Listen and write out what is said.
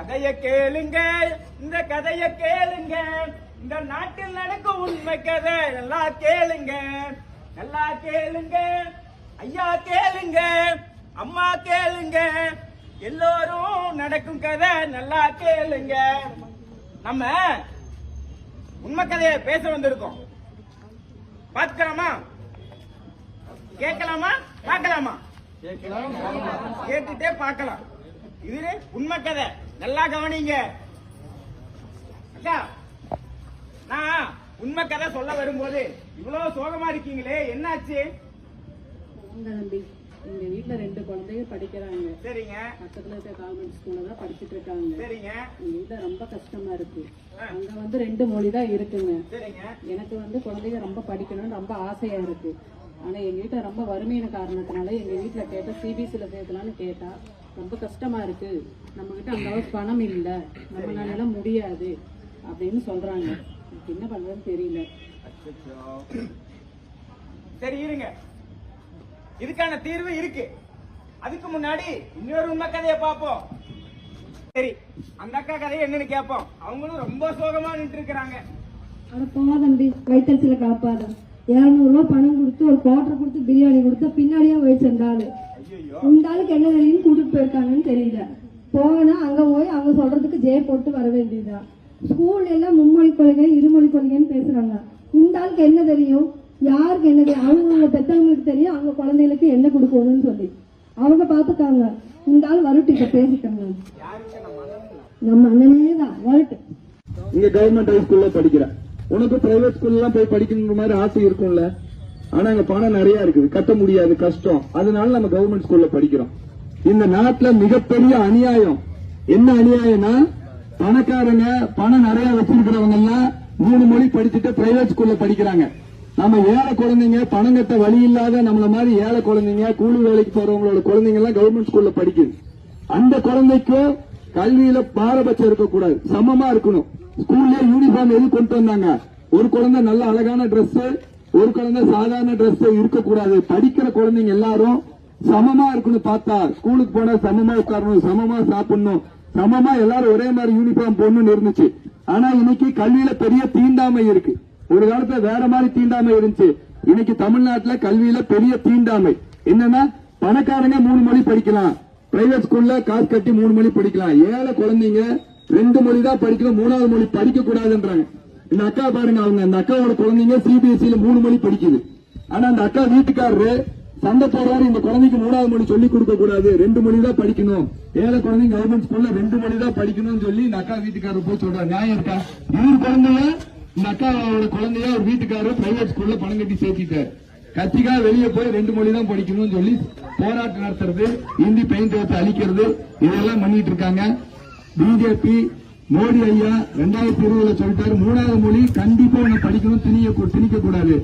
கதைய கேளுங்க, இந்த கதைய கேளுங்க, இந்த நாட்டில் நடக்கும் உண்மை கதை நல்லா கேளுங்க, நல்லா கேளுங்க, ஐயா கேளுங்க, அம்மா கேளுங்க, எல்லோரும் நடக்கும் கதை நல்லா கேளுங்க. நம்ம உண்மை கதையை பேச வந்திருக்கோம். பார்க்கலாமா, கேட்கலாமா, பார்க்கலாமா? கேட்டுட்டே பார்க்கலாம். இது உண்மை கதை, நல்லா கவனிங்க. அக்கா, நான் உண்மை கதை சொல்ல வரும்போது இவ்வளவு சோகமா இருக்கீங்களே, என்னாச்சு? தம்பி, எங்க வீட்டுல 2 குழந்தைங்க படிக்கிறாங்க. சரிங்க. பக்கத்துல இருக்க கவர்மெண்ட் ஸ்கூல்ல தான் படிச்சுட்டு இருக்காங்க. சரிங்க. எங்க வீட்டுல ரொம்ப கஷ்டமா இருக்கு. அங்க 2 மொழி தான் இருக்குங்க. சரிங்க. எனக்கு குழந்தைங்க ரொம்ப படிக்கணும்னு ரொம்ப ஆசையா இருக்கு. ஆனா எங்க வீட்டுல ரொம்ப வறுமையான காரணத்தினால எங்க வீட்டுல கேட்ட சிபிஎஸ்சில சேர்க்கலான்னு கேட்டா ரொம்ப கஷ்டமா இருக்கு, நம்ம கிட்ட அந்த அளவுக்கு பணம் இல்ல, நம்மளால முடியாது அப்படின்னு சொல்றாங்க. எனக்கு என்ன பண்றதுன்னு தெரியல. சரி இருங்க, இதுக்கான தீர்வு இருக்கு. அதுக்கு முன்னாடி இன்னொரு உண்மை கதையை பார்ப்போம். சரி, அந்த அக்கா கதையை என்னன்னு கேட்போம். அவங்களும் ரொம்ப சோகமா நின்று இருக்கிறாங்க. அட போவா தம்பி, வயிற்றுல காப்பாத. 200 ரூபாய் பணம் கொடுத்து ஒரு குவார்டர் கொடுத்து பிரியாணி கொடுத்த பின்னாடியே வச்சிருந்தாரு. இந்த ஆளுக்கு என்ன தெரியும் கூட்டிட்டு போயிருக்காங்கன்னு தெரியல. போனா அங்க போய் அவங்க சொல்றதுக்கு ஜெய போட்டு வர வேண்டியதா. ஸ்கூல்ல எல்லாம் மும்மொழி கொள்கை இருமொழி கொள்கைன்னு பேசுறாங்க. இந்த ஆளுக்கு என்ன தெரியும், யாருக்கு என்ன தெரியும்? அவங்க பெற்றவங்களுக்கு தெரியும் அவங்க குழந்தைகளுக்கு என்ன கொடுக்கணும்னு சொல்லி அவங்க பாத்துக்காங்க. இந்த ஆள் வரட்டு இப்ப பேசிக்காங்க. நம்ம அண்ணனே தான் வரட்டு. இங்க கவர்மெண்ட் ஹை ஸ்கூல்ல படிக்கிறேன். உனக்கு பிரைவேட் ஸ்கூல்ல எல்லாம் போய் படிக்கணுங்கிற மாதிரி ஆசை இருக்கும்ல. ஆனா அங்க பணம் நிறைய இருக்குது, கட்ட முடியாது, கஷ்டம். அதனால நம்ம கவர்மெண்ட் ஸ்கூல்ல படிக்கிறோம். இந்த நாட்டுல மிகப்பெரிய அநியாயம் என்ன அநியாயம்னா, பணக்காரங்க பணம் நிறைய வச்சிருக்கிறவங்க எல்லாம் 3 மொழி படிச்சுட்டு பிரைவேட் ஸ்கூல்ல படிக்கிறாங்க. நம்ம ஏழை குழந்தைங்க, பணம் கட்ட வழி இல்லாத நம்மள மாதிரி ஏழை குழந்தைங்க, கூலி வேலைக்கு போறவங்களோட குழந்தைங்க எல்லாம் கவர்மெண்ட் ஸ்கூல்ல படிக்குது. அந்த குழந்தைக்கும் கல்வியில பாரபட்சம் இருக்கக்கூடாது, சமமா இருக்கணும். ஸ்கூல்ல யூனிஃபார்ம் எது கொண்டு வந்தாங்க? ஒரு குழந்தை நல்ல அழகான டிரெஸ், ஒரு குழந்தை சாதாரண டிரெஸ் இருக்கக்கூடாது. படிக்கிற குழந்தைங்க எல்லாரும் சமமா இருக்கணும். பார்த்தா ஸ்கூலுக்கு போனா சமமா உட்காரணும், சமமா சாப்பிடணும், சமமா எல்லாரும் ஒரே மாதிரி யூனிஃபார்ம் போடணும்னு இருந்துச்சு. ஆனா இன்னைக்கு கல்வியில பெரிய தீண்டாமை இருக்கு. ஒரு காலத்துல வேற மாதிரி தீண்டாமை இருந்துச்சு. இன்னைக்கு தமிழ்நாட்டுல கல்வியில பெரிய தீண்டாமை என்னன்னா, பணக்காரங்க 3 மொழி படிக்கலாம், பிரைவேட் ஸ்கூல்ல காசு கட்டி 3 மொழி படிக்கலாம். ஏழை குழந்தைங்க 2 மொழி தான் படிக்கணும், 3வது மொழி படிக்க கூடாதுன்றாங்க. இந்த அக்கா பாருங்க, அவங்க அந்த அக்காவோட குழந்தைங்க சிபிஎஸ்சில 3 மொழி படிக்குது. ஆனா அந்த அக்கா வீட்டுக்காரரு சண்டை போடுறாரு, இந்த குழந்தைக்கு 3வது மொழி சொல்லி கொடுக்க கூடாது, 2 மொழி தான் படிக்கணும், ஏழை குழந்தைங்க கவர்மெண்ட் ஸ்கூல்ல 2 மொழி தான் படிக்கணும்னு சொல்லி இந்த அக்கா வீட்டுக்காரர் போய் சொல்றாரு. நியாயம் இருக்கா? இவர் குழந்தைய, இந்த அக்காவோட குழந்தைய ஒரு வீட்டுக்காரர் பிரைவேட் ஸ்கூல்ல பணம் கட்டி சேர்த்திட்டாரு. கட்சிக்காக வெளியே போய் 2 மொழி தான் படிக்கணும்னு சொல்லி போராட்டம் நடத்துறது, இந்தி பெயிண்ட் வச்சு அழிக்கிறது, இதெல்லாம் பண்ணிட்டு இருக்காங்க. பிஜேபி மோடி ஐயா 2020 சொல்லிட்டாரு, 3வது மொழி கண்டிப்பா படிக்கணும், திணிக்க கூடாது.